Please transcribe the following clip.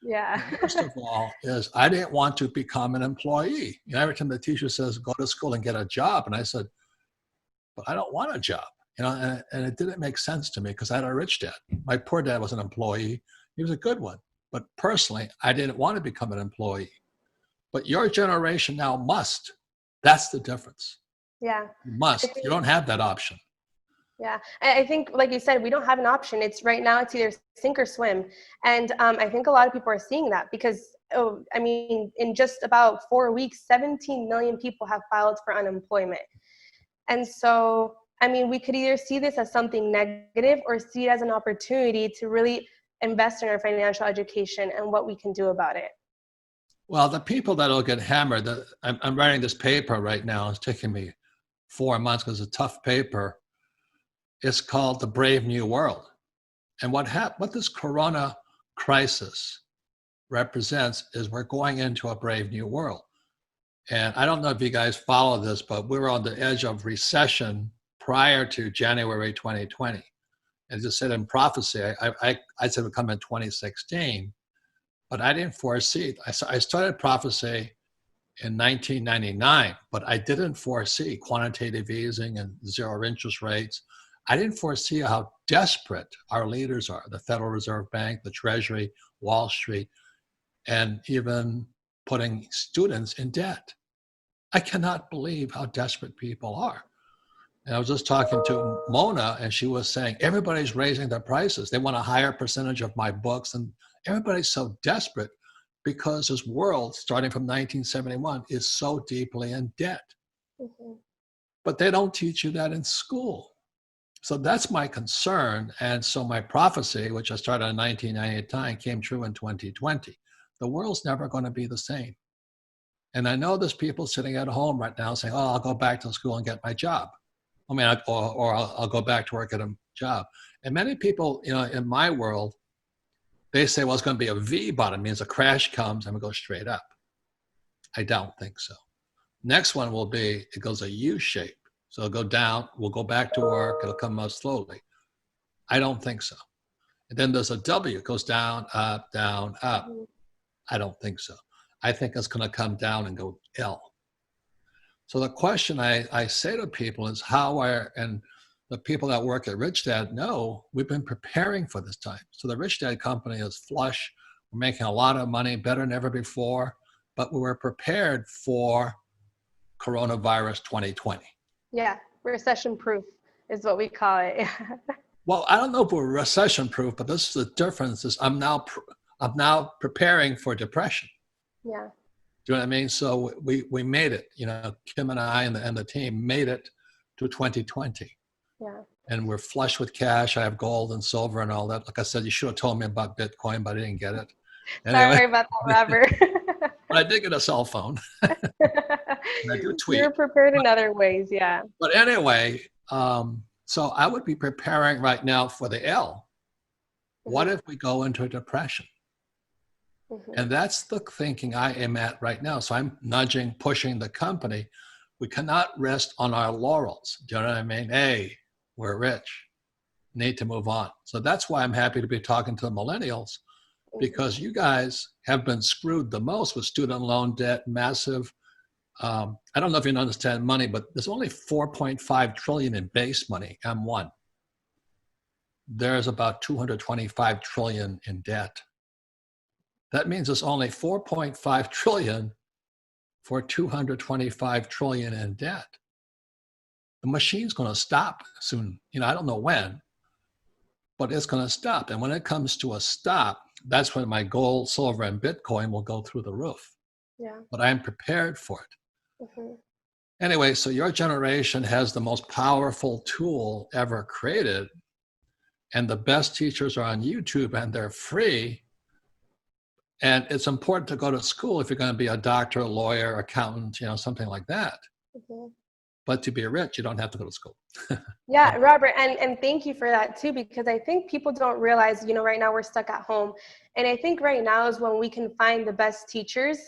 Yeah. First of all, is I didn't want to become an employee. Every time the teacher says, go to school and get a job. And I said, but I don't want a job. And it didn't make sense to me because I had a rich dad. My poor dad was an employee. He was a good one. But personally, I didn't want to become an employee. But your generation now must. That's the difference. Yeah. You must. You don't have that option. Yeah. I think, like you said, we don't have an option. It's right now, it's either sink or swim. And I think a lot of people are seeing that because, in just about 4 weeks, 17 million people have filed for unemployment. And so, we could either see this as something negative or see it as an opportunity to really invest in our financial education and what we can do about it. Well, the people that'll get hammered, I'm writing this paper right now. It's taking me 4 months because it's a tough paper. It's called The Brave New World. And what this corona crisis represents is we're going into a brave new world. And I don't know if you guys follow this, but we were on the edge of recession prior to January 2020. As I said in prophecy, I said it would come in 2016, but I didn't foresee it. I started prophecy in 1999, but I didn't foresee quantitative easing and zero interest rates. I didn't foresee how desperate our leaders are, the Federal Reserve Bank, the Treasury, Wall Street, and even putting students in debt. I cannot believe how desperate people are. And I was just talking to Mona, and she was saying, everybody's raising their prices. They want a higher percentage of my books, and everybody's so desperate because this world, starting from 1971, is so deeply in debt. Mm-hmm. But they don't teach you that in school. So that's my concern. And so my prophecy, which I started in 1999, came true in 2020. The world's never going to be the same. And I know there's people sitting at home right now saying, oh, I'll go back to school and get my job. I'll go back to work at a job. And many people, in my world, they say, well, it's going to be a V bottom. It means a crash comes and it goes straight up. I don't think so. Next one will be, it goes a U shape. So it'll go down, we'll go back to work, it'll come out slowly. I don't think so. And then there's a W, it goes down, up, down, up. I don't think so. I think it's going to come down and go L. So the question I say to people is and the people that work at Rich Dad know we've been preparing for this time. So the Rich Dad company is flush. We're making a lot of money, better than ever before, but we were prepared for coronavirus 2020. Yeah, recession-proof is what we call it. Well, I don't know if we're recession-proof, but this is the difference. Is I'm now preparing for depression. Yeah. Do you know what I mean? So we made it. Kim and I and the team made it to 2020. Yeah. And we're flush with cash. I have gold and silver and all that. Like I said, you should have told me about Bitcoin, but I didn't get it. Anyway. Sorry about that, Robert. But I did get a cell phone. And I do tweet. You're prepared in other ways, yeah. But anyway, so I would be preparing right now for the L. Mm-hmm. What if we go into a depression? Mm-hmm. And that's the thinking I am at right now. So I'm pushing the company. We cannot rest on our laurels. Do you know what I mean? Hey, we're rich. Need to move on. So that's why I'm happy to be talking to the millennials, because you guys have been screwed the most with student loan debt, massive. I don't know if you understand money, but there's only 4.5 trillion in base money, M1. There's about 225 trillion in debt. That means there's only 4.5 trillion for 225 trillion in debt. The machine's going to stop soon. I don't know when, but it's going to stop. And when it comes to a stop, that's when my gold, silver, and Bitcoin will go through the roof. Yeah. But I'm prepared for it. Mm-hmm. Anyway, so your generation has the most powerful tool ever created. And the best teachers are on YouTube and they're free. And it's important to go to school if you're going to be a doctor, a lawyer, accountant, something like that. Mm-hmm. But to be rich, you don't have to go to school. Yeah, Robert, and thank you for that too, because I think people don't realize, right now we're stuck at home. And I think right now is when we can find the best teachers